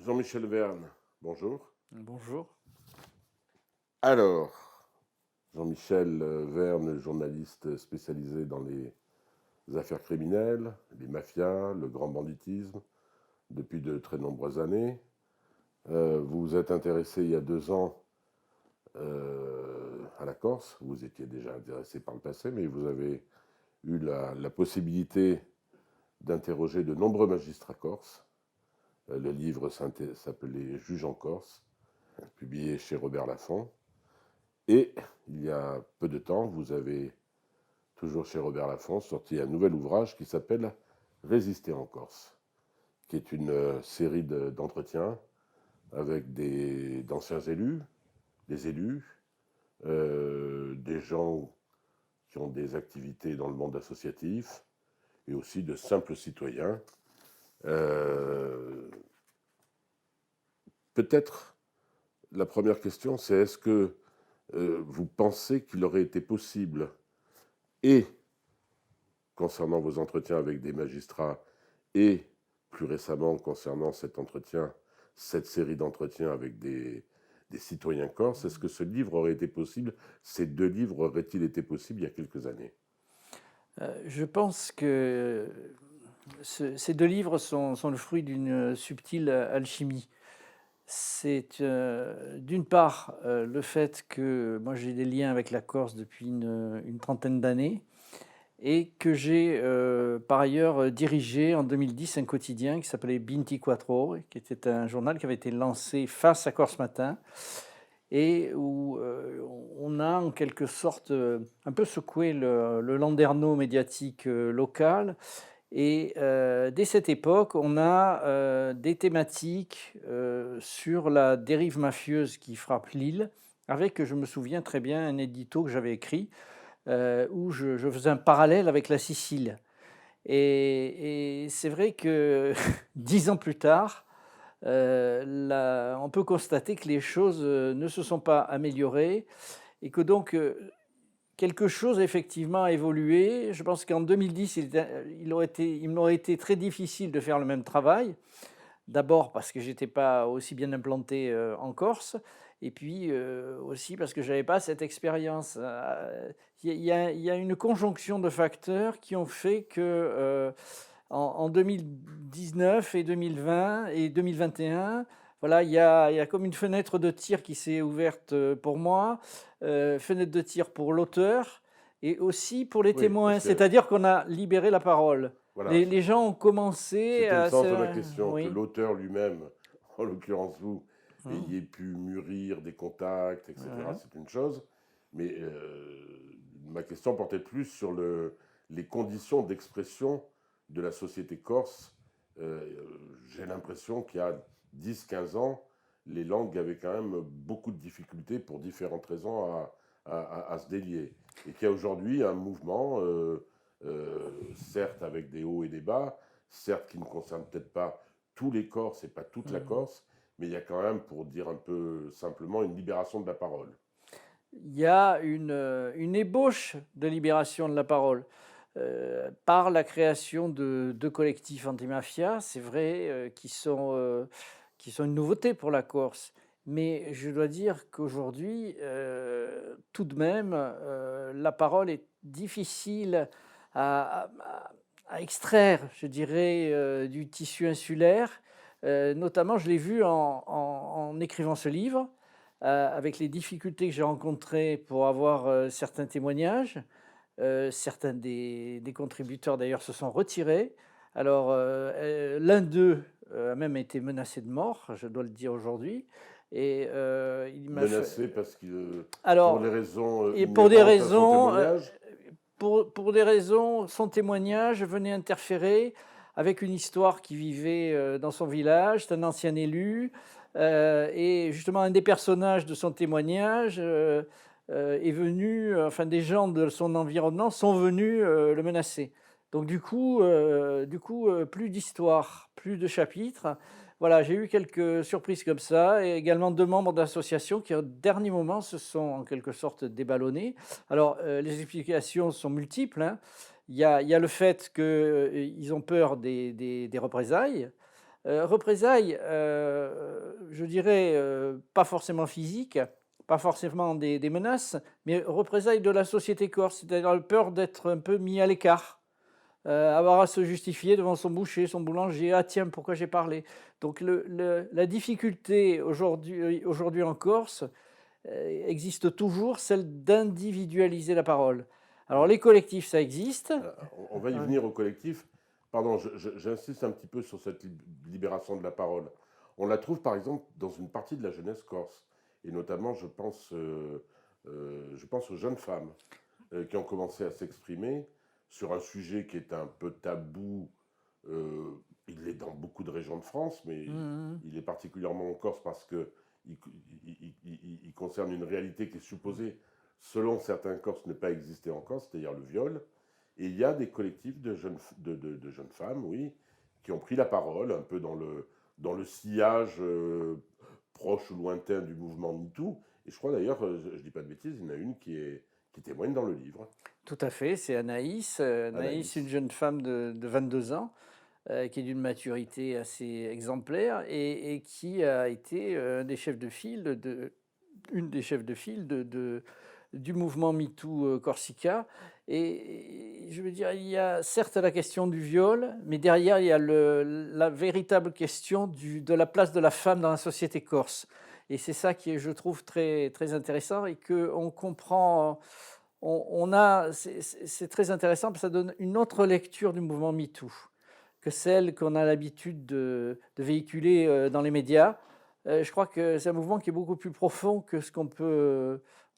Jean-Michel Verne, bonjour. Bonjour. Alors, Jean-Michel Verne, journaliste spécialisé dans les affaires criminelles, les mafias, le grand banditisme, depuis de très nombreuses années. Vous vous êtes intéressé il y a 2 ans à la Corse. Vous étiez déjà intéressé par le passé, mais vous avez eu la possibilité d'interroger de nombreux magistrats corses. Le livre s'appelait Juge en Corse, publié chez Robert Laffont. Et il y a peu de temps, vous avez, toujours chez Robert Laffont, sorti un nouvel ouvrage qui s'appelle Résister en Corse, qui est une série d'entretiens avec d'anciens élus, des élus, des gens qui ont des activités dans le monde associatif et aussi de simples citoyens. Peut-être la première question, c'est est-ce que vous pensez qu'il aurait été possible, et concernant vos entretiens avec des magistrats, et plus récemment concernant cette série d'entretiens avec des citoyens corses, est-ce que ce livre aurait été possible, ces 2 livres auraient-ils été possibles il y a quelques années? Je pense que ces deux livres sont le fruit d'une subtile alchimie. C'est d'une part le fait que moi j'ai des liens avec la Corse depuis une trentaine d'années et que j'ai par ailleurs dirigé en 2010 un quotidien qui s'appelait Binti Quattro, qui était un journal qui avait été lancé face à Corse Matin et où on a en quelque sorte un peu secoué le landerneau médiatique local. Et dès cette époque, on a des thématiques sur la dérive mafieuse qui frappe l'île, avec, je me souviens très bien, un édito que j'avais écrit où je faisais un parallèle avec la Sicile. Et c'est vrai que 10 ans plus tard, on peut constater que les choses ne se sont pas améliorées et que donc quelque chose effectivement a évolué. Je pense qu'en 2010, il m'aurait été très difficile de faire le même travail. D'abord parce que j'étais pas aussi bien implanté en Corse, et puis aussi parce que j'avais pas cette expérience. Il y a une conjonction de facteurs qui ont fait que en 2019 et 2020 et 2021, voilà, il y a comme une fenêtre de tir qui s'est ouverte pour moi, fenêtre de tir pour l'auteur et aussi pour les Oui, témoins. parce que, C'est-à-dire qu'on a libéré la parole. voilà, Les gens ont commencé c'était le à sens de ma se... question, que Oui. l'auteur lui-même, en l'occurrence vous, Mmh. ayez pu mûrir des contacts, etc., Ouais. c'est une chose, mais ma question portait plus sur les conditions d'expression de la société corse. J'ai l'impression qu'il y a 10, 15 ans, les langues avaient quand même beaucoup de difficultés pour différentes raisons à se délier. Et qu'il y a aujourd'hui un mouvement, certes avec des hauts et des bas, certes qui ne concerne peut-être pas tous les Corses et pas toute la Mmh. Corse, mais il y a quand même, pour dire un peu simplement, une libération de la parole. Il y a une ébauche de libération de la parole, par la création de collectifs antimafia, c'est vrai, qui sont une nouveauté pour la Corse. Mais je dois dire qu'aujourd'hui, tout de même, la parole est difficile à à extraire, je dirais, du tissu insulaire. Notamment, je l'ai vu en écrivant ce livre, avec les difficultés que j'ai rencontrées pour avoir, certains témoignages. Certains des contributeurs d'ailleurs se sont retirés. Alors, l'un d'eux, a même été menacé de mort, je dois le dire aujourd'hui, et il m'a fait Menacé parce que, pour des alors raisons et inhérentes à son témoignage. pour des raisons, son témoignage venait interférer avec une histoire qui vivait, dans son village. C'est un ancien élu, et justement un des personnages de son témoignage, est venu, enfin des gens de son environnement sont venus, le menacer. Donc plus d'histoire, plus de chapitres. Voilà, j'ai eu quelques surprises comme ça et également 2 membres d'associations qui, au dernier moment, se sont en quelque sorte déballonnés. Alors, les explications sont multiples, hein. Il y a le fait qu'ils ont peur des représailles. Représailles, je dirais, pas forcément physiques, pas forcément des menaces, mais représailles de la société corse, c'est-à-dire la peur d'être un peu mis à l'écart, avoir à se justifier devant son boucher, son boulanger: «Ah tiens, pourquoi j'ai parlé?» Donc la difficulté aujourd'hui en Corse, existe toujours, celle d'individualiser la parole. Alors Oui. les collectifs, ça existe. On va y Ouais. venir au collectif. Pardon, j'insiste un petit peu sur cette libération de la parole. On la trouve par exemple dans une partie de la jeunesse corse, et notamment je pense aux jeunes femmes qui ont commencé à s'exprimer sur un sujet qui est un peu tabou. euh, il est dans beaucoup de régions de France, mais Mmh. il est particulièrement en Corse parce que il concerne une réalité qui est supposée, selon certains Corses, ne pas exister en Corse, c'est-à-dire le viol. Et il y a des collectifs de jeunes femmes, oui, qui ont pris la parole, un peu dans le sillage proche ou lointain du mouvement MeToo. Et je crois d'ailleurs, je ne dis pas de bêtises, il y en a une qui témoigne dans le livre, Tout à fait, c'est Anaïs. Anaïs, une Anaïs. jeune femme de 22 ans, qui est d'une maturité assez exemplaire et qui a été un des chefs de file une des chefs de file du mouvement MeToo Corsica. Et je veux dire, il y a certes la question du viol, mais derrière, il y a la véritable question de la place de la femme dans la société corse. Et c'est ça qui est, je trouve, très, très intéressant et qu'on comprend. C'est très intéressant parce que ça donne une autre lecture du mouvement MeToo que celle qu'on a l'habitude de véhiculer dans les médias. Je crois que c'est un mouvement qui est beaucoup plus profond que ce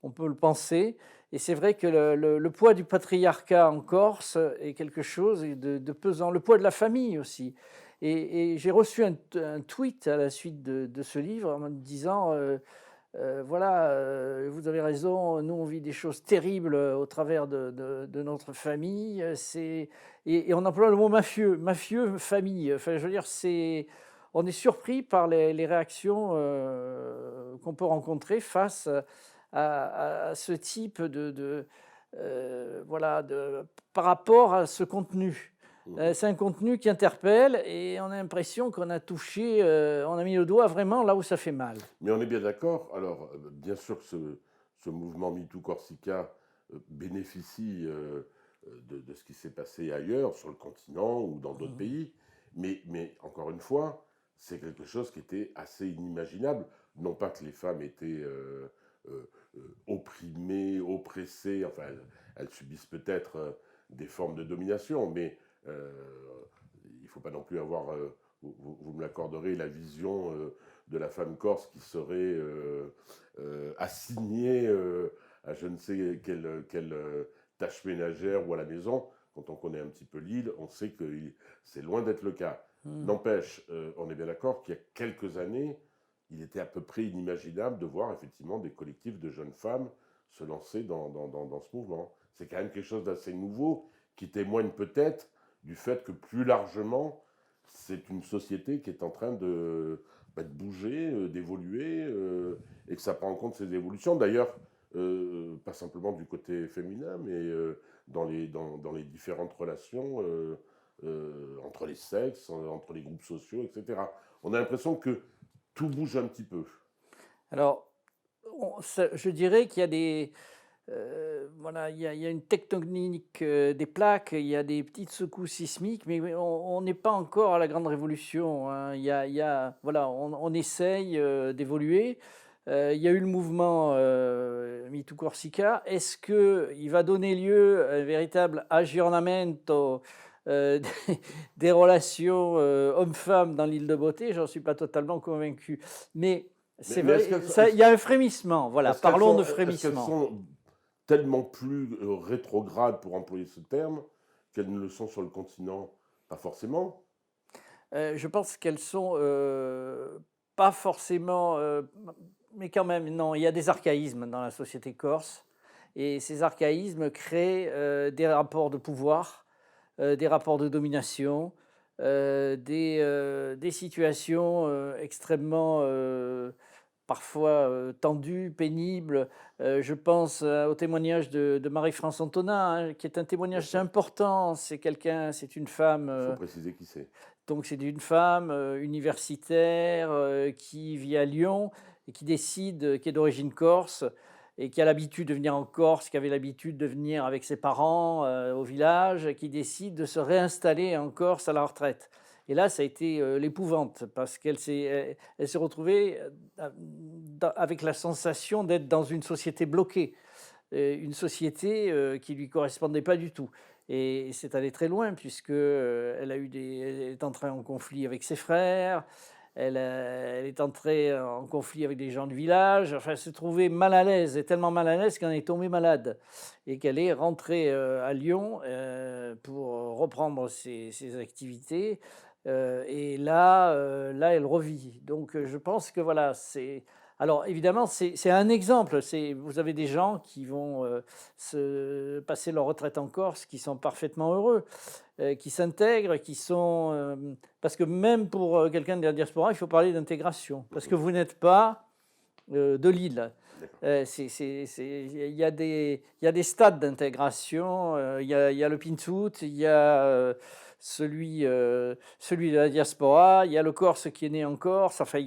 on peut le penser. Et c'est vrai que le poids du patriarcat en Corse est quelque chose de pesant, le poids de la famille aussi. Et j'ai reçu un tweet à la suite de ce livre en me disant voilà, vous avez raison, nous on vit des choses terribles au travers de notre famille. Et on emploie le mot mafieux, mafieux famille. Enfin, je veux dire, on est surpris par les réactions qu'on peut rencontrer face à ce type voilà, par rapport à ce contenu. Mhm. C'est un contenu qui interpelle et on a l'impression qu'on a touché, on a mis le doigt vraiment là où ça fait mal. Mais on est bien d'accord. Alors, bien sûr que ce mouvement MeToo Corsica bénéficie de ce qui s'est passé ailleurs, sur le continent ou dans d'autres Mhm. pays. Mais encore une fois, c'est quelque chose qui était assez inimaginable. Non pas que les femmes étaient opprimées, oppressées, enfin, elles subissent peut-être des formes de domination, mais euh, il ne faut pas non plus avoir, vous me l'accorderez, la vision de la femme corse qui serait assignée à je ne sais quelle tâche ménagère ou à la maison. Quand on connaît un petit peu l'île, on sait que c'est loin d'être le cas. Mhm. N'empêche, on est bien d'accord qu'il y a quelques années, il était à peu près inimaginable de voir effectivement des collectifs de jeunes femmes se lancer dans ce mouvement. C'est quand même quelque chose d'assez nouveau qui témoigne peut-être du fait que plus largement, c'est une société qui est en train de bouger, d'évoluer, et que ça prend en compte ces évolutions. D'ailleurs, pas simplement du côté féminin, mais dans les différentes relations entre les sexes, entre les groupes sociaux, etc. On a l'impression que tout bouge un petit peu. Alors, je dirais qu'il y a voilà, il y a une tectonique des plaques, il y a des petites secousses sismiques, mais on n'est pas encore à la grande révolution, hein. Voilà, on essaye d'évoluer. Il y a eu le mouvement MeToo Corsica. Est-ce qu'il va donner lieu à un véritable aggiornamento des relations hommes-femmes dans l'île de Beauté? J'en suis pas totalement convaincu. Mais c'est Mais vrai, il y a un frémissement. Voilà, parlons de est qu'elles frémissement. sont tellement plus rétrogrades, pour employer ce terme, qu'elles ne le sont sur le continent? Pas forcément. Je pense qu'elles sont pas forcément, mais quand même, non, il y a des archaïsmes dans la société corse, et ces archaïsmes créent des rapports de pouvoir, des rapports de domination, des situations extrêmement parfois tendues, pénibles. Je pense au témoignage de Marie-France Antonin, hein, qui est un Bien témoignage sûr. important. C'est quelqu'un, c'est une femme. Il faut préciser qui c'est. Donc c'est une femme universitaire qui vit à Lyon et qui décide, qui est d'origine corse et qui a l'habitude de venir en Corse, qui avait l'habitude de venir avec ses parents au village, et qui décide de se réinstaller en Corse à la retraite. Et là, ça a été l'épouvante parce elle s'est retrouvée avec la sensation d'être dans une société bloquée, une société qui lui correspondait pas du tout. Et c'est allé très loin puisque elle est entrée en conflit avec ses frères, elle est entrée en conflit avec des gens du village. Enfin, elle s'est trouvée mal à l'aise, et tellement mal à l'aise qu'elle en est tombée malade et qu'elle est rentrée à Lyon pour reprendre ses activités. Là, elle revit. Donc, je pense que voilà, c'est. Alors, évidemment, c'est un exemple. Vous avez des gens qui vont se passer leur retraite en Corse, qui sont parfaitement heureux, qui s'intègrent, qui sont. Parce que même pour quelqu'un de la diaspora, il faut parler d'intégration. Parce que vous n'êtes pas de l'île. Il y a des stades d'intégration. Il y a le Pinsout, il y a celui de la diaspora, il y a le Corse qui est né en Corse. Enfin,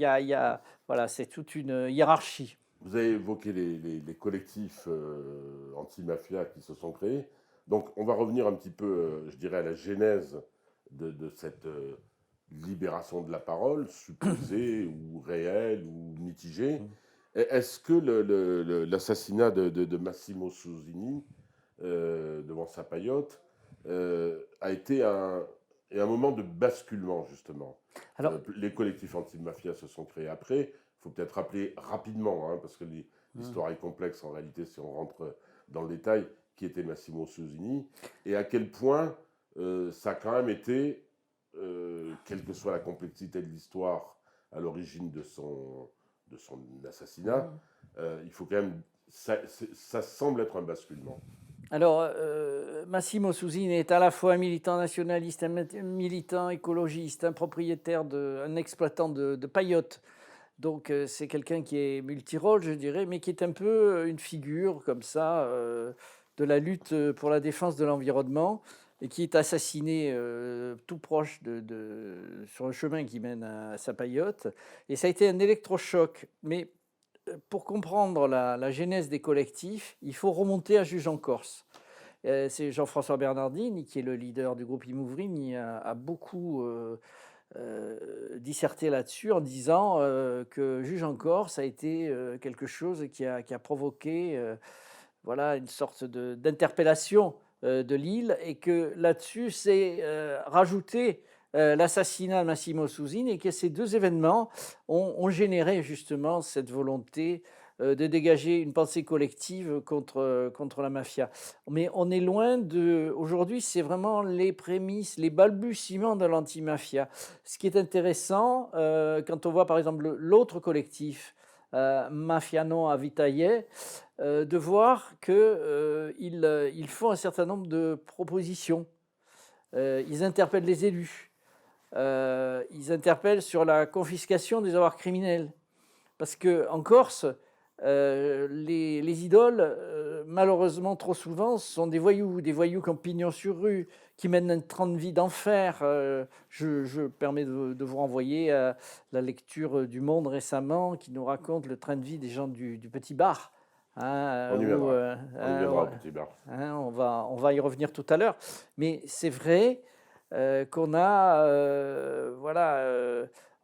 voilà, c'est toute une hiérarchie. Vous avez évoqué les collectifs anti-mafia qui se sont créés. Donc, on va revenir un petit peu, je dirais, à la genèse de cette libération de la parole, supposée ou réelle ou mitigée. Est-ce que l'assassinat de Massimo Susini devant Sapallotte a été un moment de basculement, justement? Alors, Les collectifs anti-mafia se sont créés après. Il faut peut-être rappeler rapidement, parce que l'histoire est complexe en réalité si on rentre dans le détail, qui était Massimo Susini et à quel point ça a quand même été, quelle que soit la complexité de l'histoire à l'origine de son assassinat, il faut quand même. Ça semble être un basculement. Alors, Massimo Susini est à la fois un militant nationaliste, un militant écologiste, un propriétaire, un exploitant de paillotes. Donc, c'est quelqu'un qui est multirôle, je dirais, mais qui est un peu une figure comme ça de la lutte pour la défense de l'environnement et qui est assassiné tout proche sur un chemin qui mène à Sapallotte. Et ça a été un électrochoc. Mais pour comprendre la genèse des collectifs, il faut remonter à Juge-en-Corse. C'est Jean-François Bernardini, qui est le leader du groupe Imouvrini, a beaucoup disserté là-dessus en disant que Juge-en-Corse a été quelque chose qui a provoqué voilà, une sorte d'interpellation de l'île, et que là-dessus, c'est rajouté l'assassinat de Massimo Susini, et que ces deux événements ont généré justement cette volonté de dégager une pensée collective contre la mafia. Mais on est loin de. Aujourd'hui, c'est vraiment les prémices, les balbutiements de l'antimafia. Ce qui est intéressant, quand on voit par exemple l'autre collectif, Mafiano a Vitaille, de voir qu'ils font un certain nombre de propositions. Ils interpellent les élus. Ils interpellent sur la confiscation des avoirs criminels. Parce qu'en Corse, les idoles, malheureusement trop souvent, sont des voyous qui ont pignon sur rue, qui mènent un train de vie d'enfer. Je permets de vous renvoyer à la lecture du Monde récemment, qui nous raconte le train de vie des gens du Petit Bar. On y viendra. On y viendra au Petit Bar. On va y revenir tout à l'heure. Mais c'est vrai qu'on a,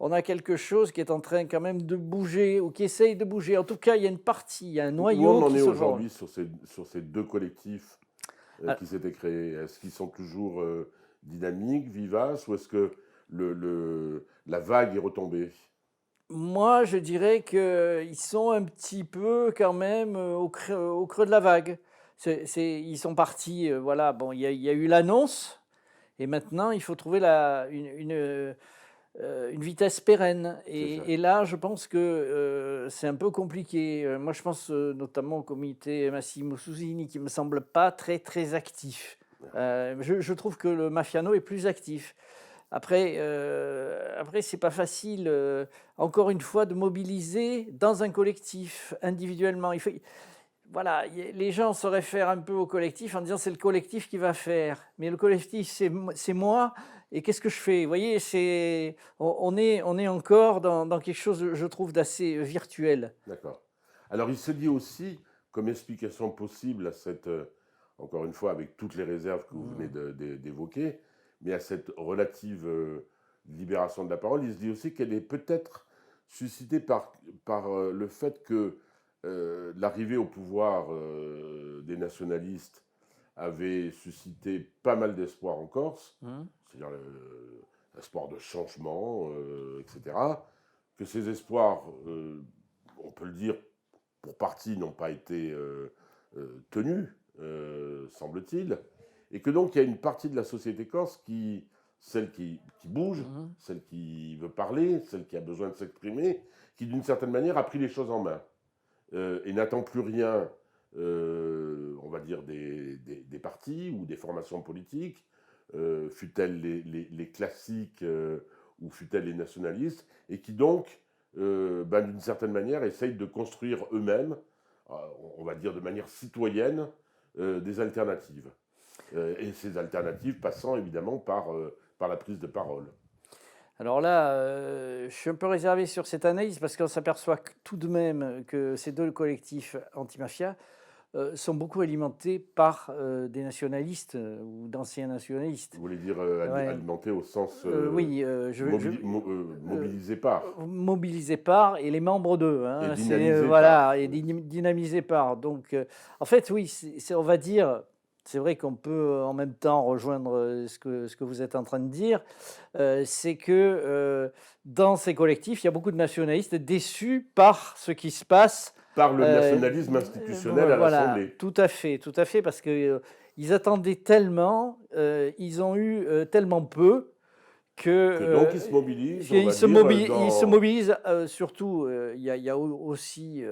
on a quelque chose qui est en train quand même de bouger, ou qui essaye de bouger. En tout cas, il y a une partie, il y a un noyau. Où on en est aujourd'hui sur ces deux collectifs qui s'étaient créés? Est-ce qu'ils sont toujours dynamiques, vivaces, ou est-ce que la vague est retombée? Moi, je dirais qu'ils sont un petit peu quand même au creux de la vague. Ils sont partis, voilà, bon, il y a eu l'annonce, et maintenant, il faut trouver une vitesse pérenne. Et là, je pense que c'est un peu compliqué. Moi, je pense notamment au comité Massimo Susini, qui ne me semble pas très, très actif. Je trouve que le Mafiano est plus actif. Après, c'est pas facile, encore une fois, de mobiliser dans un collectif, individuellement. Voilà, les gens se réfèrent un peu au collectif en disant c'est le collectif qui va faire. Mais le collectif, c'est moi, et qu'est-ce que je fais? Vous voyez, on est encore dans quelque chose, je trouve, d'assez virtuel. D'accord. Alors, il se dit aussi, comme explication possible à cette, encore une fois, avec toutes les réserves que vous venez d'évoquer, mais à cette relative libération de la parole, il se dit aussi qu'elle est peut-être suscitée par le fait que l'arrivée au pouvoir des nationalistes avait suscité pas mal d'espoir en Corse, Mmh. c'est-à-dire l'espoir de changement, etc. Que ces espoirs, on peut le dire, pour partie, n'ont pas été tenus, semble-t-il, et que donc il y a une partie de la société corse celle qui bouge, Mmh. celle qui veut parler, celle qui a besoin de s'exprimer, qui d'une certaine manière a pris les choses en main et n'attend plus rien, on va dire, des partis ou des formations politiques, fut-elles les classiques ou fut-elles les nationalistes, et qui donc, d'une certaine manière, essayent de construire eux-mêmes, on va dire de manière citoyenne, des alternatives. Et ces alternatives passant évidemment par la prise de parole. Alors là, je suis un peu réservé sur cette analyse parce qu'on s'aperçoit tout de même que ces 2 collectifs anti-mafia, sont beaucoup alimentés par, des nationalistes, ou d'anciens nationalistes. Vous voulez dire Ouais. alimenter au sens Oui, mobilisé par mobilisés par et les membres d'eux, et hein, c'est, dynamisé par. voilà, et Oui. dynamisés par. Donc, en fait, oui, on va dire, c'est vrai qu'on peut en même temps rejoindre ce que vous êtes en train de dire, c'est que dans ces collectifs, il y a beaucoup de nationalistes déçus par ce qui se passe. Par le Euh, nationalisme institutionnel à voilà, l'Assemblée. tout à fait, parce que ils attendaient tellement, ils ont eu tellement peu que, Que donc ils se mobilisent, on va dire, ils se dans. mobilisent. Surtout, il y a aussi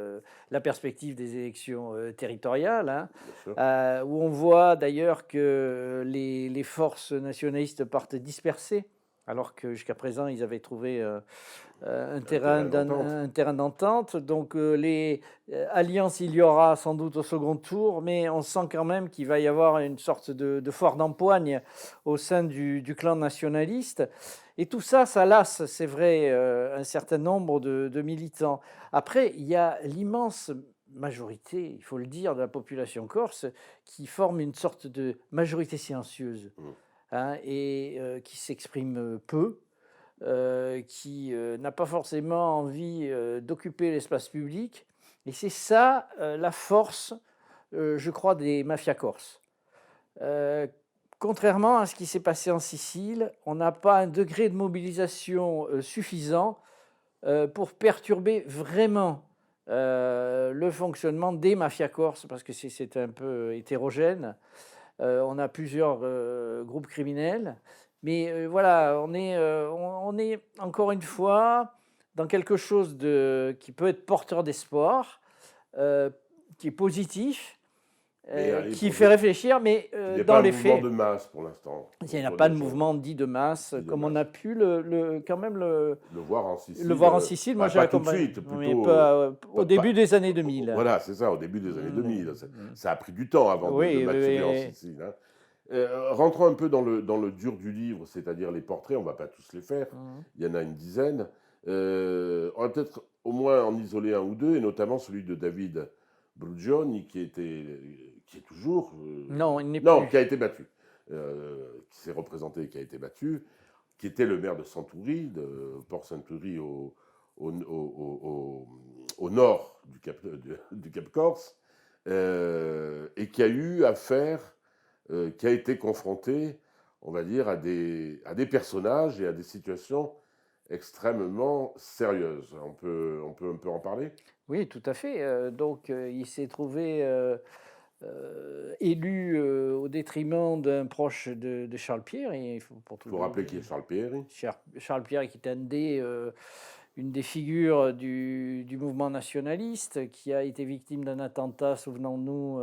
la perspective des élections territoriales, hein, Bien sûr. où on voit d'ailleurs que les forces nationalistes partent dispersées, alors que jusqu'à présent ils avaient trouvé D'entente. un terrain d'entente. Donc les alliances, il y aura sans doute au second tour, mais on sent quand même qu'il va y avoir une sorte de foire d'empoigne au sein du clan nationaliste. Et tout ça, ça lasse, c'est vrai, un certain nombre de militants. Après, il y a l'immense majorité, il faut le dire, de la population corse qui forme une sorte de majorité silencieuse, Mm. hein, et qui s'exprime peu, qui n'a pas forcément envie d'occuper l'espace public. Et c'est ça la force, je crois, des mafias corses. Euh, Contrairement à ce qui s'est passé en Sicile, on n'a pas un degré de mobilisation suffisant pour perturber vraiment le fonctionnement des mafias corses, parce que c'est un peu hétérogène. On a plusieurs groupes criminels, mais voilà, on est encore une fois dans quelque chose qui peut être porteur d'espoir, euh, qui est positif, Mais allez, qui fait réfléchir, mais il n'y a dans pas un les mouvement faits, de masse pour l'instant. il n'y a Autour pas des de choses. mouvement dit de masse, Dit de comme on masse. a pu quand même Le voir en Sicile. le voir en Sicile. Moi, j'ai pas tout de accompagné, suite, mais plutôt. pas, au début des années Oh, 2000. voilà, c'est ça, au début des années 2000. Mm. Ça a pris du temps avant de Oui, maturer en oui, Sicile. Hein. Rentrons un peu dans le dur du livre, c'est-à-dire les portraits, on ne va pas tous les faire, oui. il y en a une dizaine. On va peut-être au moins en isoler un ou deux, et notamment celui de David Brugioni, qui est toujours... Non, il n'est non, plus. qui a été battu, qui s'est représenté et qui a été battu, qui était le maire de Santuri, de Port Santuri au nord du Cap Corse, et qui a eu affaire, qui a été confronté, on va dire, à des personnages et à des situations extrêmement sérieuses. On peut un peu en parler. Oui, tout à fait. Donc, il s'est trouvé élu au détriment d'un proche de Charles Pierre. Et il faut, pour Il faut rappeler qui est Charles Pieri. Charles Pierre, qui est une des figures du mouvement nationaliste, qui a été victime d'un attentat, souvenons-nous,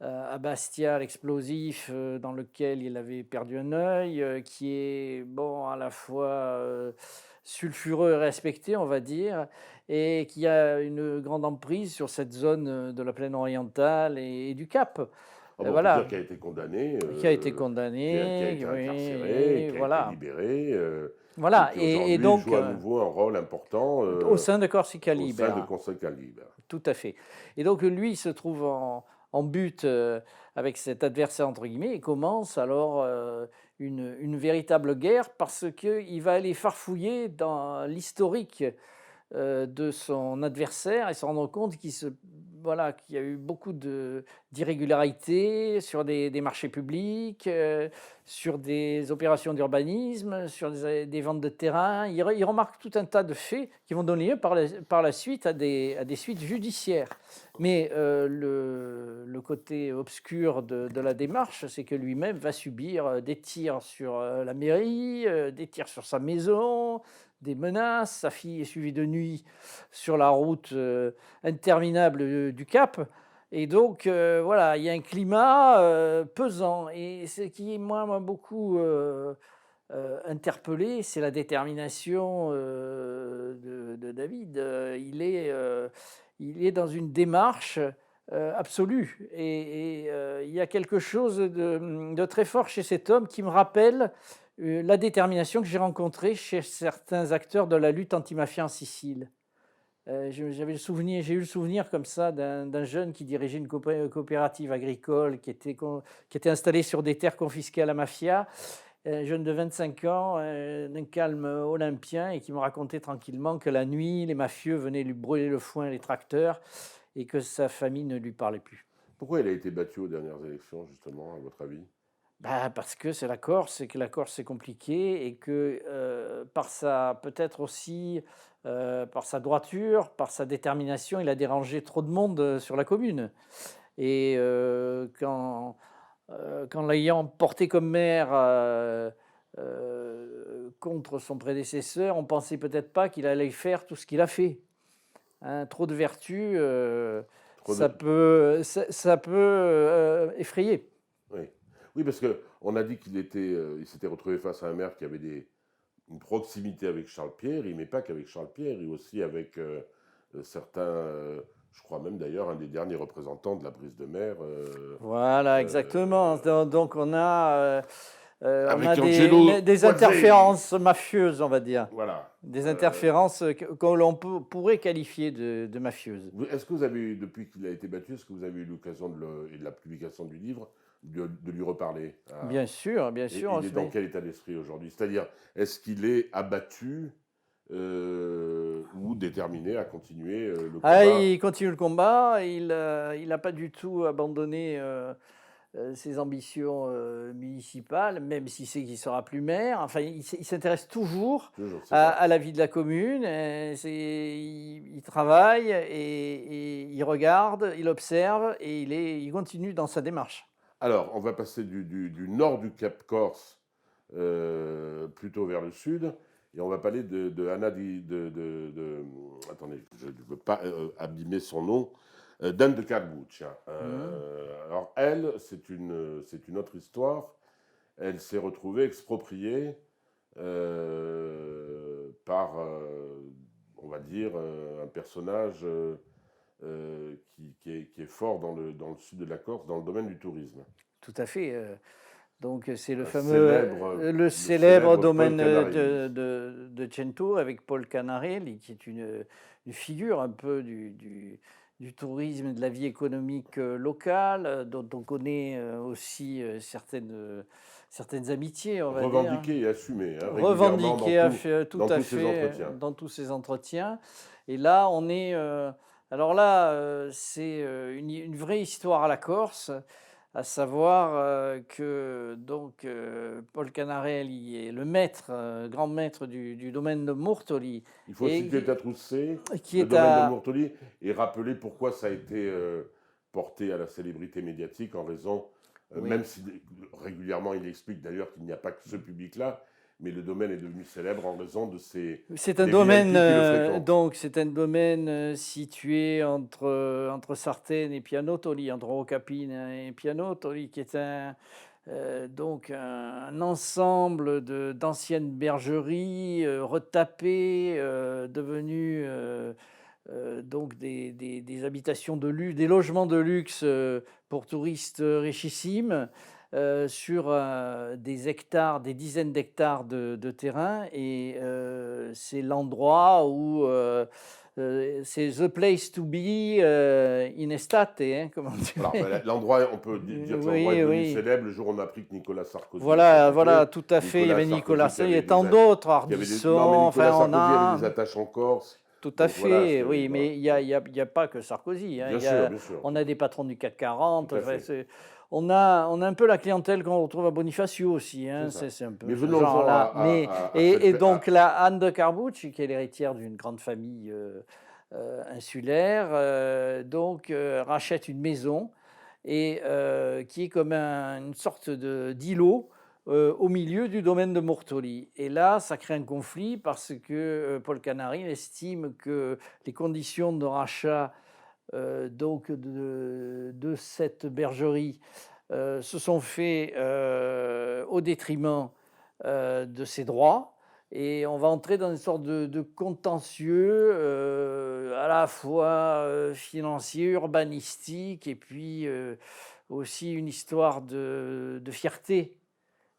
à Bastia, l'explosif, dans lequel il avait perdu un œil, qui est bon, à la fois sulfureux et respecté, on va dire, et qui a une grande emprise sur cette zone de la plaine orientale et du Cap. Ah bon, on peut dire Voilà, qu'il a été condamné, qui a été qui a condamné, été incarcéré, oui, qui a été voilà. libéré, et Voilà, qui et aujourd'hui donc, joue à nouveau un rôle important au sein de Corsica au sein de Libera. Conseil Libre. Tout à fait. Et donc lui, il se trouve en but avec cet adversaire, entre guillemets, et commence alors une véritable guerre parce qu'il va aller farfouiller dans l'historique de son adversaire et se rendre compte voilà, qu'il y a eu beaucoup d'irrégularités sur des marchés publics, sur des opérations d'urbanisme, sur des ventes de terrain. Il remarque tout un tas de faits qui vont donner lieu par la suite à des suites judiciaires. Mais le côté obscur de la démarche, c'est que lui-même va subir des tirs sur la mairie, des tirs sur sa maison, des menaces. Sa fille est suivie de nuit sur la route interminable du Cap. Et donc, voilà, il y a un climat pesant. Et ce qui, moi, m'a beaucoup interpellé, c'est la détermination de David. Il est dans une démarche absolue. Et il y a quelque chose de très fort chez cet homme qui me rappelle la détermination que j'ai rencontrée chez certains acteurs de la lutte antimafia en Sicile. J'ai eu le souvenir comme ça d'un jeune qui dirigeait une coopérative agricole qui était installée sur des terres confisquées à la mafia, un jeune de 25 ans, d'un calme olympien, et qui me racontait tranquillement que la nuit, les mafieux venaient lui brûler le foin, les tracteurs, et que sa famille ne lui parlait plus. Pourquoi il a été battu aux dernières élections, justement, à votre avis? Bah, parce que c'est la Corse et que la Corse c'est compliqué et que peut-être aussi par sa droiture, par sa détermination, il a dérangé trop de monde sur la commune. Et quand l'ayant porté comme maire contre son prédécesseur, on pensait peut-être pas qu'il allait faire tout ce qu'il a fait. Hein. Trop de vertu, Trop de- ça peut effrayer. Oui. Oui, parce qu'on a dit il s'était retrouvé face à un maire qui avait une proximité avec Charles Pierre, mais pas qu'avec Charles Pierre, et aussi avec certains, je crois même d'ailleurs, un des derniers représentants de la prise de mer, Voilà, exactement. euh, Donc on a avec Angelo des Guazzelli. interférences mafieuses, on va dire. Voilà. Des interférences que l'on pourrait qualifier de mafieuses. Est-ce que vous avez eu, depuis qu'il a été battu, est-ce que vous avez eu l'occasion et de la publication du livre, de lui reparler Bien Et sûr. il est dans quel état d'esprit aujourd'hui? C'est-à-dire, est-ce qu'il est abattu ou déterminé à continuer le Ah, combat? il continue le combat. Il n'a pas du tout abandonné ses ambitions municipales, même s'il sait qu'il sera plus maire. Enfin, il s'intéresse toujours Toujours, c'est ça. à la vie de la commune. Il travaille et il regarde, il observe et il continue dans sa démarche. Alors, on va passer du nord du Cap Corse plutôt vers le sud, et on va parler de Anna attendez, je ne veux pas abîmer son nom, d'Anne de Carbuccia. Mhm. Alors, elle, c'est une autre histoire. Elle s'est retrouvée expropriée par, on va dire, un personnage qui est fort dans le sud de la Corse, dans le domaine du tourisme. Tout à fait. Donc c'est le Le célèbre célèbre Paul domaine Canarelli. de Cento avec Paul Canarelli, qui est une figure un peu du tourisme et de la vie économique locale, dont on connaît aussi certaines amitiés, on va dire. Revendiqué et assumé régulièrement Revendiqué tout dans à tous ces fait entretiens. dans tous ces entretiens. Et là, on est. Alors là, c'est une vraie histoire à la Corse, à savoir que donc Paul Canarelli est le maître, grand maître du domaine de Murtoli, Il faut et situer Tatroussé, qui le est domaine de à. Murtoli, et rappeler pourquoi ça a été porté à la célébrité médiatique en raison, Oui. même si régulièrement il explique d'ailleurs qu'il n'y a pas que ce public-là, mais le domaine est devenu célèbre en raison C'est un des domaine, VIP qui le fréquentent. c'est un domaine situé entre Sartène et Pianotoli, entre Rocapine et Pianotoli, qui est donc un ensemble d'anciennes bergeries retapées, devenues donc des habitations des logements de luxe pour touristes richissimes sur des hectares, des dizaines d'hectares de terrain. Et c'est l'endroit où c'est the place to be in estate, hein, comme on Alors, dirait. l'endroit, on peut dire que l'endroit est Oui, devenu oui. célèbre le jour où on a appris que Nicolas Sarkozy était Voilà, impliqué. voilà, tout à fait. Il y Nicolas avait Nicolas Sarkozy Sarkozy et tant d'autres, Ardisson, Non, mais Nicolas enfin on Sarkozy avait des a. attaches en Corse. Tout à Donc voilà, fait, oui, voilà. mais il y a pas que Sarkozy, hein, Bien sûr, bien sûr. on a des patrons du CAC Tout 40, à enfin, fait. on a un peu la clientèle qu'on retrouve à Bonifacio aussi, C'est hein, ça. c'est un peu Mais ce venons-en genre-là. Mais, à cette. et donc là, Anne de Carbucci, qui est l'héritière d'une grande famille insulaire, donc rachète une maison et qui est comme une sorte d'îlot au milieu du domaine de Mortoli. Et là, ça crée un conflit parce que Paul Canary estime que les conditions de rachat donc de cette bergerie se sont faits au détriment de ses droits. Et on va entrer dans une sorte de contentieux à la fois financier, urbanistique, et puis aussi une histoire de fierté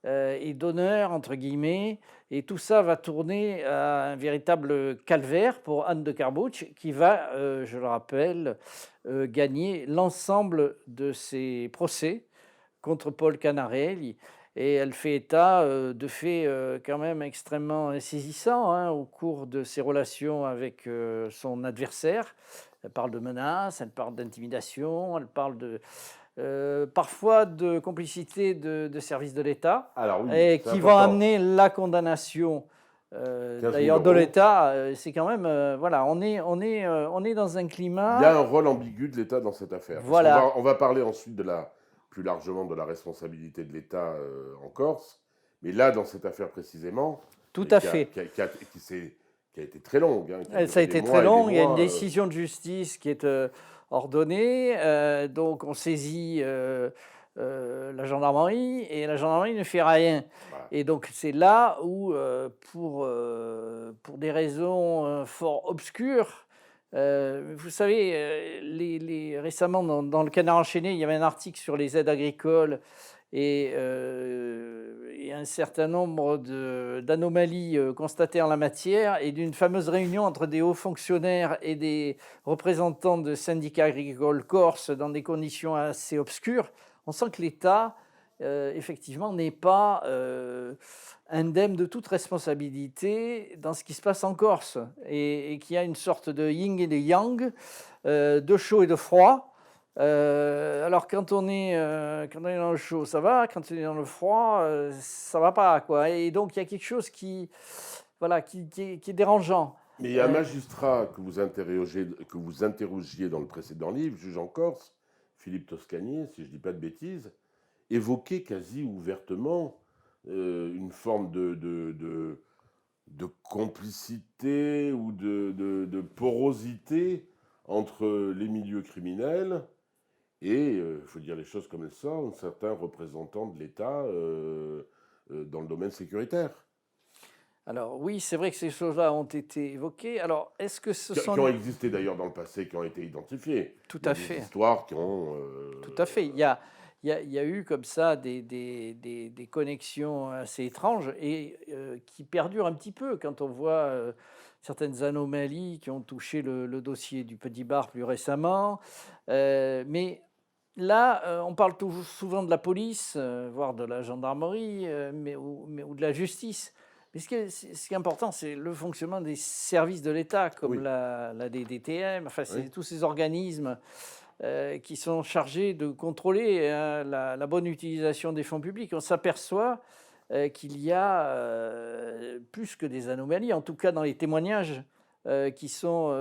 et d'honneur, entre guillemets. Et tout ça va tourner à un véritable calvaire pour Anne de Carbucci, qui va, je le rappelle, gagner l'ensemble de ses procès contre Paul Canarelli. Et elle fait état de faits quand même extrêmement saisissants hein, au cours de ses relations avec son adversaire. Elle parle de menaces, elle parle d'intimidation, elle parle parfois de complicité de services de l'État, Alors oui, et c'est qui vont important. amener la condamnation 15 000 d'ailleurs de euros. l'État. C'est quand même, voilà, on est dans un Il y a climat, un rôle ambigu de l'État dans cette affaire. Parce qu'on voilà, on va parler ensuite plus largement de la responsabilité de l'État en Corse. Mais là, dans cette affaire précisément, tout à qui a, fait. qui a- qui a- qui a été très longue, hein, qui a Ça a duré des été très mois et des long. Il y a une mois. décision de justice qui est ordonnée. Donc, on saisit la gendarmerie et la gendarmerie ne fait rien. Voilà. Et donc, c'est là où, pour des raisons fort obscures, vous savez, récemment, dans le Canard enchaîné, il y avait un article sur les aides agricoles et un certain nombre d'anomalies constatées en la matière, et d'une fameuse réunion entre des hauts fonctionnaires et des représentants de syndicats agricoles corses dans des conditions assez obscures. On sent que l'État, effectivement, n'est pas indemne de toute responsabilité dans ce qui se passe en Corse, et qu'il y a une sorte de yin et de yang, de chaud et de froid. Alors quand on est dans le chaud, ça va, quand on est dans le froid, ça va pas, quoi. Et donc il y a quelque chose voilà, qui est dérangeant. Mais il y a un magistrat que vous interrogiez dans le précédent livre, juge en Corse, Philippe Toscanier, si je ne dis pas de bêtises, évoquait quasi ouvertement une forme de complicité ou de porosité entre les milieux criminels et, il faut dire les choses comme elles sont, certains représentants de l'État dans le domaine sécuritaire, Alors oui, c'est vrai que ces choses-là ont été évoquées. Alors est-ce que ce qui ont sont... existé d'ailleurs dans le passé, qui ont été identifiés. Tout Il y a à des fait. histoires qui ont... Tout à fait. Il y a eu comme ça des connexions assez étranges et qui perdurent un petit peu quand on voit certaines anomalies qui ont touché le dossier du Petit Bar plus récemment. Mais là, on parle toujours souvent de la police, voire de la gendarmerie, ou de la justice. Mais ce qui est important, c'est le fonctionnement des services de l'État, comme oui, la DDTM, enfin, oui. c'est tous ces organismes qui sont chargés de contrôler la bonne utilisation des fonds publics. On s'aperçoit qu'il y a plus que des anomalies, en tout cas dans les témoignages qui sont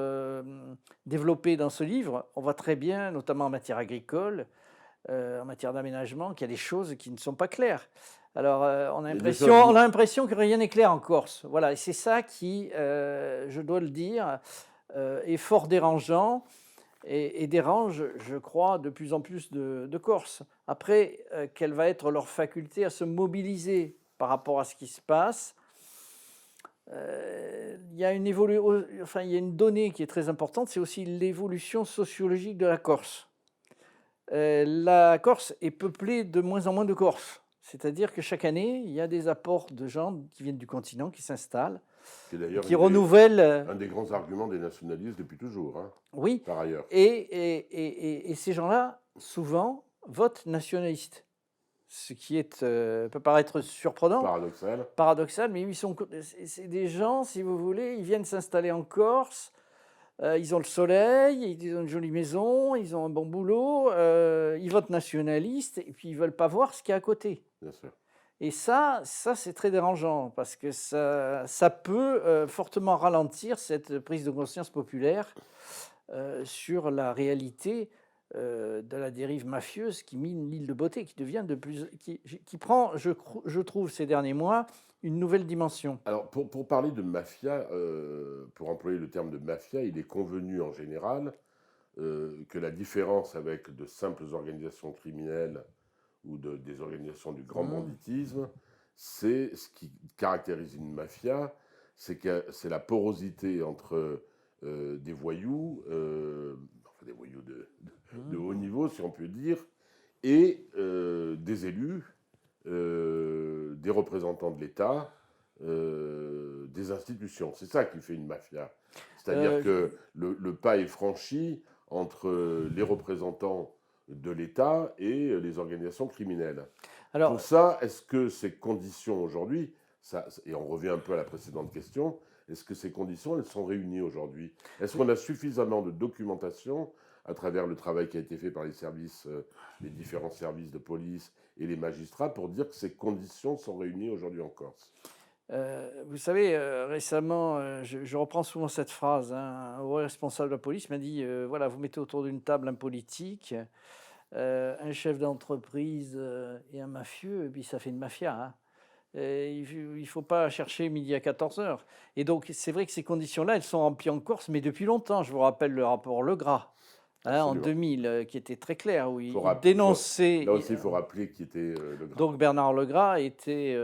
développés dans ce livre. On voit très bien, notamment en matière agricole, en matière d'aménagement, qu'il y a des choses qui ne sont pas claires. Alors, on a Il y a des choses... l'impression que rien n'est clair en Corse. Voilà, et c'est ça qui, je dois le dire, est fort dérangeant et dérange, je crois, de plus en plus de Corses. Après, quelle va être leur faculté à se mobiliser par rapport à ce qui se passe, il y a enfin, il y a une donnée qui est très importante, c'est aussi l'évolution sociologique de la Corse. La Corse est peuplée de moins en moins de Corses. C'est-à-dire que chaque année, il y a des apports de gens qui viennent du continent, qui s'installent, qui est d'ailleurs qui renouvellent. un des grands arguments des nationalistes depuis toujours, hein, Oui, par ailleurs. et ces gens-là, souvent, votent nationalistes. Ce qui est, peut paraître surprenant, Paradoxal. paradoxal, mais c'est des gens, si vous voulez, ils viennent s'installer en Corse. Ils ont le soleil, ils ont une jolie maison, ils ont un bon boulot, ils votent nationalistes et puis ils veulent pas voir ce qu'il y a à côté. Bien sûr. Et ça c'est très dérangeant parce que ça peut fortement ralentir cette prise de conscience populaire sur la réalité de la dérive mafieuse qui mine l'île de Beauté, qui devient qui prend, je trouve, ces derniers mois, une nouvelle dimension. Alors, pour parler de mafia, pour employer le terme de mafia, il est convenu en général que la différence avec de simples organisations criminelles ou des organisations du grand banditisme, c'est ce qui caractérise une mafia, c'est la porosité entre des voyous, enfin des voyous de haut niveau, si on peut dire, et des élus, des représentants de l'État, des institutions. C'est ça qui fait une mafia. C'est-à-dire que le pas est franchi entre les représentants de l'État et les organisations criminelles. Alors, pour ça, est-ce que ces conditions aujourd'hui, et on revient un peu à la précédente question, est-ce que ces conditions, elles sont réunies aujourd'hui? Est-ce qu'on a suffisamment de documentation à travers le travail qui a été fait par les services, les différents services de police et les magistrats pour dire que ces conditions sont réunies aujourd'hui en Corse? Vous savez, récemment, je reprends souvent cette phrase, hein, un haut responsable de la police m'a dit, voilà, vous mettez autour d'une table un politique, un chef d'entreprise et un mafieux, et puis ça fait une mafia, hein. Et il ne faut pas chercher midi à 14 heures. Et donc, c'est vrai que ces conditions-là, elles sont remplies en Corse, mais depuis longtemps. Je vous rappelle le rapport Legras, hein, en 2000, qui était très clair, où il dénonçait. Là aussi, il faut rappeler qui était Legras. Donc, Bernard Legras était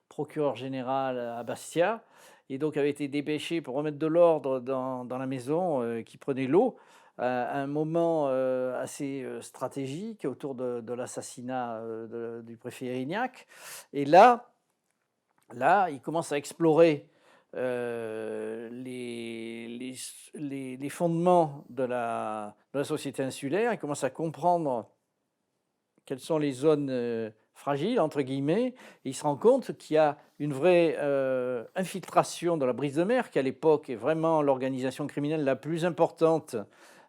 procureur général à Bastia, et donc avait été dépêché pour remettre de l'ordre dans la maison qui prenait l'eau, à un moment assez stratégique autour de l'assassinat du préfet Erignac. Et là, il commence à explorer les fondements de la société insulaire. Il commence à comprendre quelles sont les zones fragiles, entre guillemets. Et il se rend compte qu'il y a une vraie infiltration de la brise de mer, qui à l'époque est vraiment l'organisation criminelle la plus importante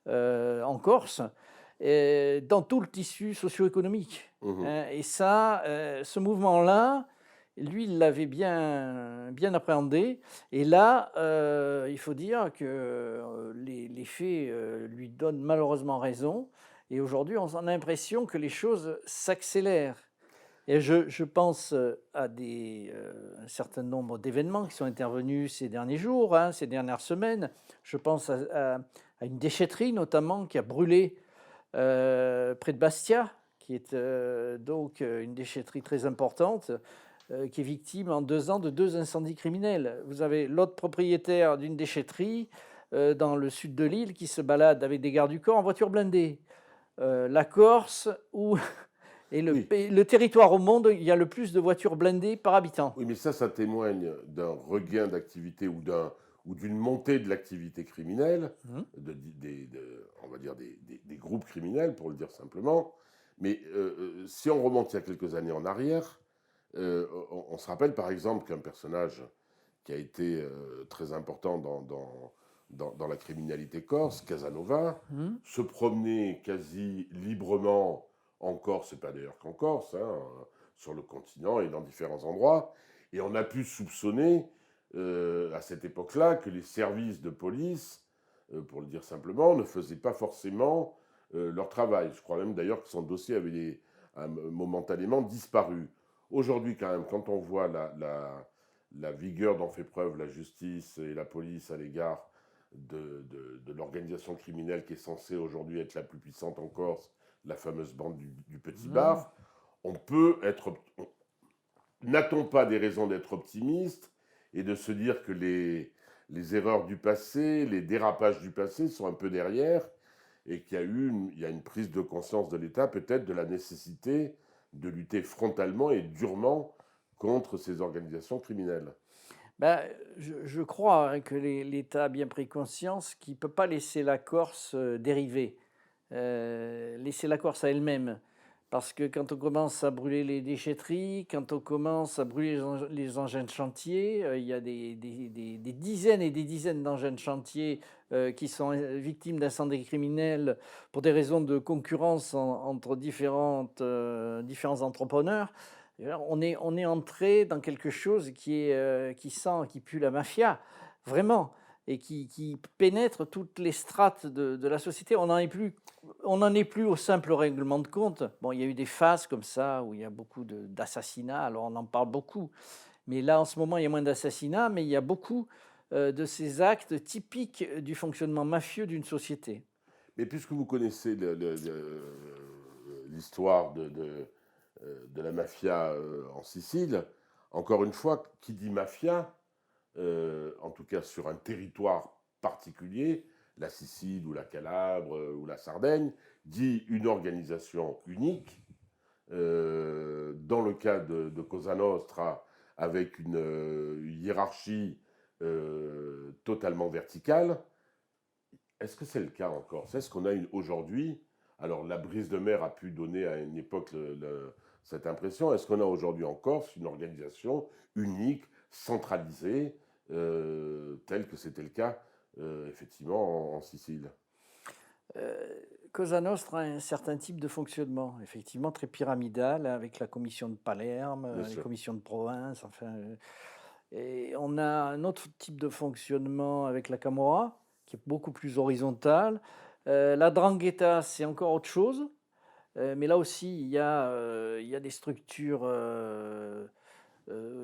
en Corse, dans tout le tissu socio-économique. Et ça, ce mouvement-là, lui, il l'avait bien appréhendé. Et là, il faut dire que les faits lui donnent malheureusement raison. Et aujourd'hui, on a l'impression que les choses s'accélèrent. Et je pense à un certain nombre d'événements qui sont intervenus ces derniers jours, hein, ces dernières semaines. Je pense à une déchetterie notamment qui a brûlé près de Bastia, qui est donc une déchetterie très importante, qui est victime en 2 ans de 2 incendies criminels. Vous avez l'autre propriétaire d'une déchetterie dans le sud de l'île qui se balade avec des gardes du corps en voiture blindée. La Corse, où est le territoire au monde, il y a le plus de voitures blindées par habitant. Oui, mais ça témoigne d'un regain d'activité ou d'une montée de l'activité criminelle, on va dire des groupes criminels, pour le dire simplement. Mais si on remonte il y a quelques années en arrière, on se rappelle par exemple qu'un personnage qui a été très important dans la criminalité corse, Casanova, se promenait quasi librement en Corse, et pas d'ailleurs qu'en Corse, hein, sur le continent et dans différents endroits. Et on a pu soupçonner à cette époque-là que les services de police, pour le dire simplement, ne faisaient pas forcément leur travail. Je crois même d'ailleurs que son dossier avait momentanément disparu. Aujourd'hui, quand même, quand on voit la vigueur dont fait preuve la justice et la police à l'égard de l'organisation criminelle qui est censée aujourd'hui être la plus puissante en Corse, la fameuse bande du Petit Bar, on peut être... N'a-t-on pas des raisons d'être optimiste et de se dire que les erreurs du passé, les dérapages du passé sont un peu derrière et il y a une prise de conscience de l'État peut-être de la nécessité de lutter frontalement et durement contre ces organisations criminelles. Ben, je crois hein, que l'État a bien pris conscience qu'il ne peut pas laisser la Corse dériver, laisser la Corse à elle-même. Parce que quand on commence à brûler les déchetteries, quand on commence à brûler les engins de chantier, il y a des dizaines et des dizaines d'engins de chantier qui sont victimes d'incendies criminels pour des raisons de concurrence entre différents entrepreneurs. On est entré dans quelque chose qui sent, qui pue la mafia, vraiment, et qui pénètre toutes les strates de la société. On n'en est plus au simple règlement de compte. Bon, il y a eu des phases comme ça où il y a beaucoup d'assassinats, alors on en parle beaucoup. Mais là, en ce moment, il y a moins d'assassinats, mais il y a beaucoup de ces actes typiques du fonctionnement mafieux d'une société. Mais puisque vous connaissez l'histoire de la mafia en Sicile, encore une fois, qui dit mafia, en tout cas sur un territoire particulier, la Sicile ou la Calabre ou la Sardaigne, dit une organisation unique. Dans le cas de Cosa Nostra, avec une hiérarchie totalement verticale. Est-ce que c'est le cas en Corse? Est-ce qu'on a aujourd'hui, alors la brise de mer a pu donner à une époque cette impression, est-ce qu'on a aujourd'hui en Corse une organisation unique, centralisée, telle que c'était le cas effectivement en Sicile? Cosa Nostra a un certain type de fonctionnement, effectivement très pyramidal, avec la commission de Palerme, Bien les sûr. commissions de province, enfin. Et on a un autre type de fonctionnement avec la Camorra, qui est beaucoup plus horizontal. La 'Ndrangheta, c'est encore autre chose, mais là aussi, il y a des structures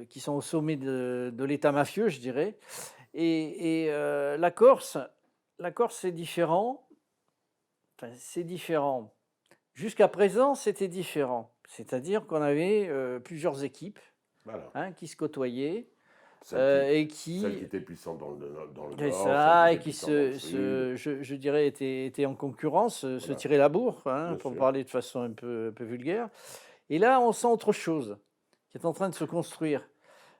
qui sont au sommet de l'État mafieux, je dirais. Et la Corse, c'est différent. Enfin, c'est différent. Jusqu'à présent, c'était différent. C'est-à-dire qu'on avait plusieurs équipes Voilà. hein, qui se côtoyaient Celle qui, et celle qui qui était puissante dans le et nord, celle qui ça, et était qui puissante dans le sud. je dirais, étaient en concurrence, se Voilà, tiraient la bourre, hein, bien pour sûr. parler de façon un peu vulgaire. Et là, on sent autre chose qui est en train de se construire.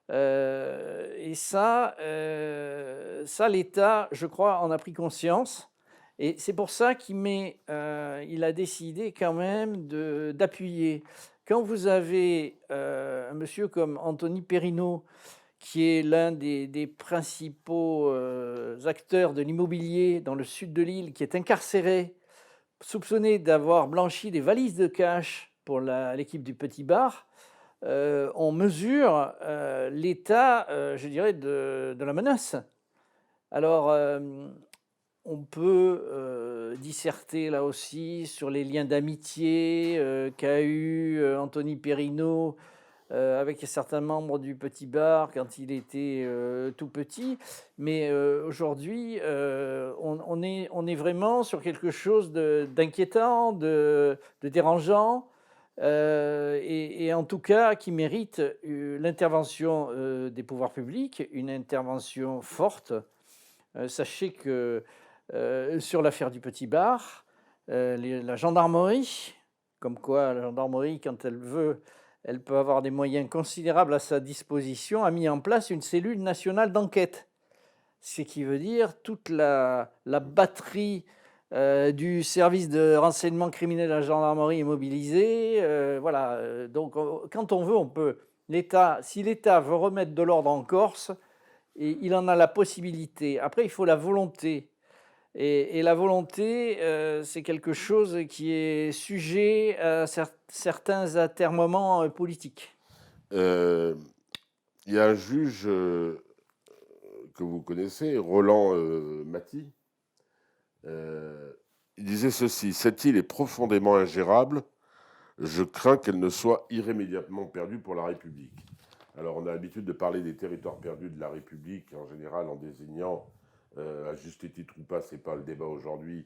Et ça, l'État, je crois, en a pris conscience. Et c'est pour ça il a décidé quand même d'appuyer. Quand vous avez un monsieur comme Anthony Perrino, qui est l'un des principaux acteurs de l'immobilier dans le sud de l'île, qui est incarcéré, soupçonné d'avoir blanchi des valises de cash pour l'équipe du Petit Bar, on mesure l'état, je dirais, de la menace. Alors, on peut disserter là aussi sur les liens d'amitié qu'a eu Anthony Perrino avec certains membres du Petit Bar quand il était tout petit. Mais aujourd'hui, on est vraiment sur quelque chose d'inquiétant, de dérangeant, et en tout cas qui mérite l'intervention des pouvoirs publics, une intervention forte. Sachez que sur l'affaire du Petit Bar, la gendarmerie, comme quoi la gendarmerie, quand elle veut, elle peut avoir des moyens considérables à sa disposition, a mis en place une cellule nationale d'enquête. Ce qui veut dire toute la batterie du service de renseignement criminel de la gendarmerie est mobilisée. Voilà. Donc, quand on veut, on peut. Si l'État veut remettre de l'ordre en Corse, et il en a la possibilité. Après, il faut la volonté. Et la volonté, c'est quelque chose qui est sujet à certains atermoiements politiques. Euh, Il y a un juge que vous connaissez, Roland Maty. Il disait ceci: cette île est profondément ingérable. Je crains qu'elle ne soit irrémédiablement perdue pour la République. Alors, on a l'habitude de parler des territoires perdus de la République, en général en désignant, à juste titre ou pas, c'est pas le débat aujourd'hui,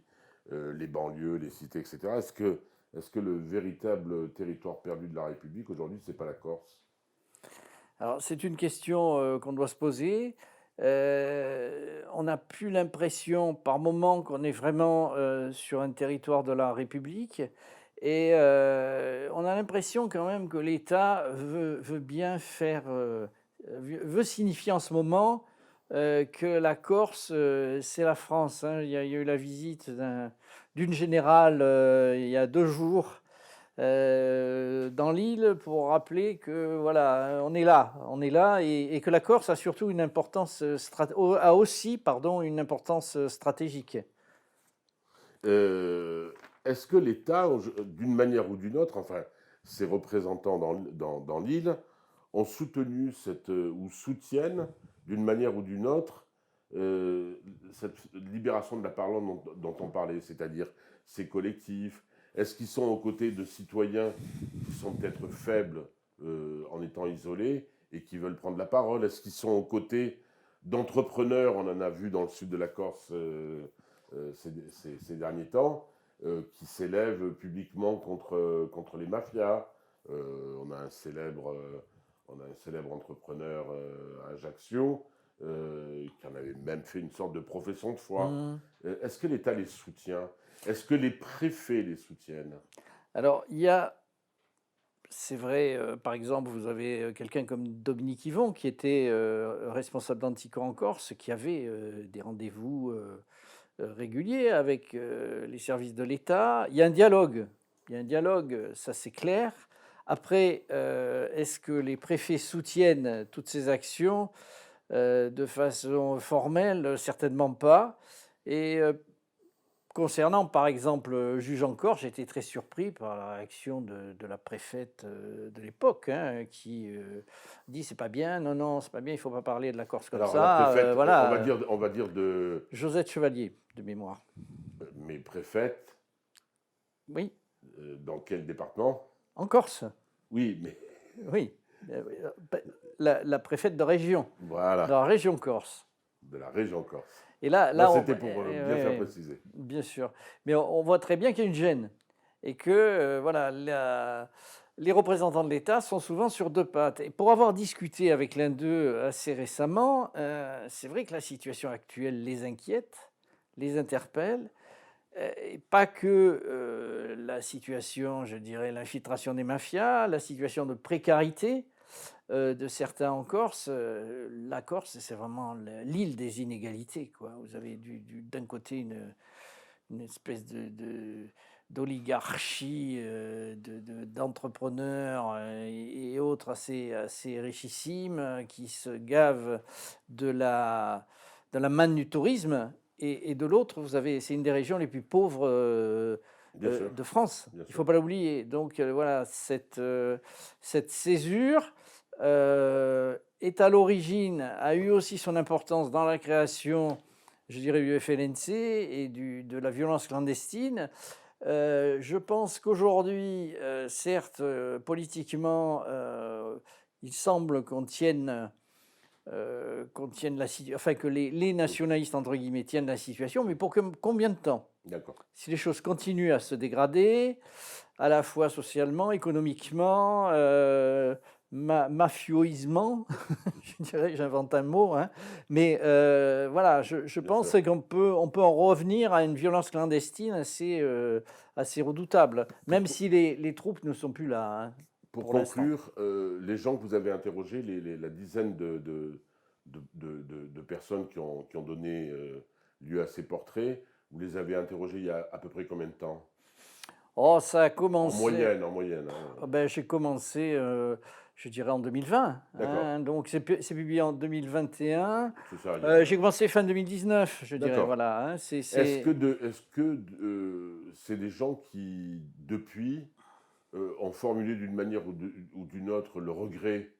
les banlieues, les cités, etc. Est-ce que le véritable territoire perdu de la République aujourd'hui, c'est pas la Corse? Alors, c'est une question qu'on doit se poser. On n'a plus l'impression, par moment, qu'on est vraiment sur un territoire de la République. Et on a l'impression quand même que l'État veut bien faire, veut signifier en ce moment que la Corse, c'est la France, hein. Il y a eu la visite d'une générale il y a 2 jours dans l'île pour rappeler que voilà, on est là et que la Corse a surtout une importance a aussi pardon une importance stratégique. Euh, Est-ce que l'État, d'une manière ou d'une autre, enfin, ses représentants dans l'île, ont soutenu ou soutiennent, d'une manière ou d'une autre, cette libération de la parole dont on parlait, c'est-à-dire ces collectifs? Est-ce qu'ils sont aux côtés de citoyens qui sont peut-être faibles en étant isolés et qui veulent prendre la parole? Est-ce qu'ils sont aux côtés d'entrepreneurs? On en a vu dans le sud de la Corse ces derniers temps, qui s'élèvent publiquement contre les mafias. On a un célèbre entrepreneur à Ajaccio qui en avait même fait une sorte de profession de foi. Mmh. Est-ce que l'État les soutient? Est-ce que les préfets les soutiennent? Alors c'est vrai, par exemple, vous avez quelqu'un comme Dominique Yvon qui était responsable d'Anticorps en Corse, qui avait des rendez-vous régulier avec les services de l'État. Il y a un dialogue, ça c'est clair. Après, est-ce que les préfets soutiennent toutes ces actions de façon formelle? Certainement pas. Et concernant, par exemple, Juge en Corse, j'étais très surpris par la réaction de la préfète de l'époque, hein, qui dit c'est pas bien, non, non, c'est pas bien, il faut pas parler de la Corse comme Alors la ça. préfète, Voilà, on va dire Josette Chevalier, de mémoire. mes préfètes, Oui, dans quel département? en Corse, Oui, mais oui. La préfète de région, de voilà, la région Corse. de la région Corse. Et Là, on, c'était pour bien faire préciser. bien sûr. Mais on voit très bien qu'il y a une gêne et que voilà, les représentants de l'État sont souvent sur deux pattes. Et pour avoir discuté avec l'un d'eux assez récemment, c'est vrai que la situation actuelle les inquiète, les interpelle. Et pas que la situation, je dirais, l'infiltration des mafias, la situation de précarité de certains en Corse. La Corse, c'est vraiment l'île des inégalités, quoi. Vous avez d'un côté une espèce d'oligarchie d'entrepreneurs et autres assez richissimes qui se gavent de la manne du tourisme. Et de l'autre, c'est une des régions les plus pauvres Bien sûr, de France. bien Il ne sûr. faut pas l'oublier. Donc voilà, cette césure est à l'origine, a eu aussi son importance dans la création, je dirais, du FLNC et de la violence clandestine. Je pense qu'aujourd'hui, certes, politiquement, il semble qu'on tienne la situation, enfin que les nationalistes, entre guillemets, tiennent la situation, mais pour combien de temps? D'accord. Si les choses continuent à se dégrader, à la fois socialement, économiquement, mafioïsement, je dirais, j'invente un mot, hein, mais voilà, je Bien pense sûr. on peut en revenir à une violence clandestine assez redoutable, même si les troupes ne sont plus là, hein, Pour pour l'instant. conclure, les gens que vous avez interrogés, la dizaine de personnes qui ont donné lieu à ces portraits, vous les avez interrogés il y a à peu près combien de temps? Oh, ça a En commencé. moyenne, en moyenne, hein. Ah ben, j'ai commencé, je dirais, en 2020, D'accord, hein, donc c'est publié en 2021. c'est ça. J'ai commencé fin 2019, je dirais, D'accord. voilà, hein, Est-ce que c'est des gens qui, depuis, ont formulé d'une manière ou d'une autre le regret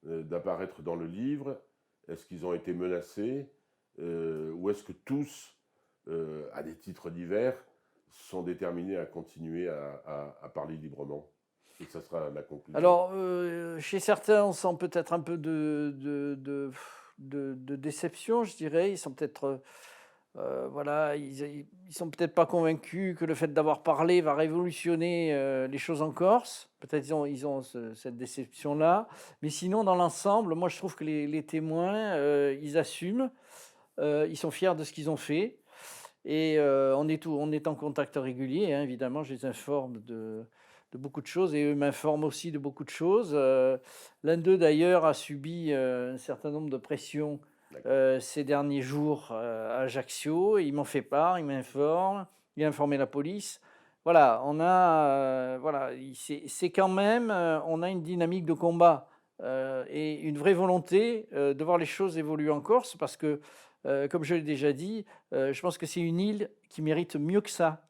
d'apparaître dans le livre? Est-ce qu'ils ont été menacés? Ou est-ce que tous, à des titres divers, sont déterminés à continuer à parler librement? Et ça sera la conclusion. Alors, chez certains, on sent peut-être un peu de déception, je dirais. Ils sont peut-être Voilà, ils sont peut-être pas convaincus que le fait d'avoir parlé va révolutionner les choses en Corse. Peut-être ils ont cette déception-là. Mais sinon, dans l'ensemble, moi, je trouve que les témoins, ils assument, ils sont fiers de ce qu'ils ont fait. Et on est en contact régulier, hein, évidemment, je les informe de beaucoup de choses et eux m'informent aussi de beaucoup de choses. L'un d'eux, d'ailleurs, a subi un certain nombre de pressions D'accord. ces derniers jours à Ajaccio. Il m'en fait part, il m'informe, il a informé la police. Voilà, voilà, c'est quand même, on a une dynamique de combat et une vraie volonté de voir les choses évoluer en Corse parce que, comme je l'ai déjà dit, je pense que c'est une île qui mérite mieux que ça.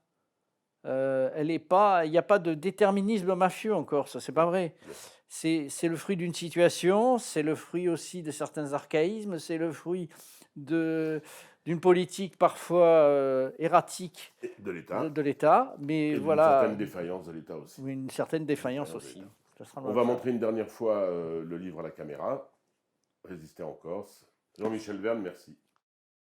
Elle est pas Il n'y a pas de déterminisme mafieux en Corse, c'est pas vrai. Bien sûr. C'est le fruit d'une situation, c'est le fruit aussi de certains archaïsmes, c'est le fruit de d'une politique parfois, erratique Et de l'État de l'État, mais et d'une voilà, certaine défaillance de l'État aussi. ou une certaine défaillance Défaillance de aussi. l'État. Ça sera On va montrer une dernière fois le livre à la caméra. Résister en Corse. Jean-Michel Verne, merci.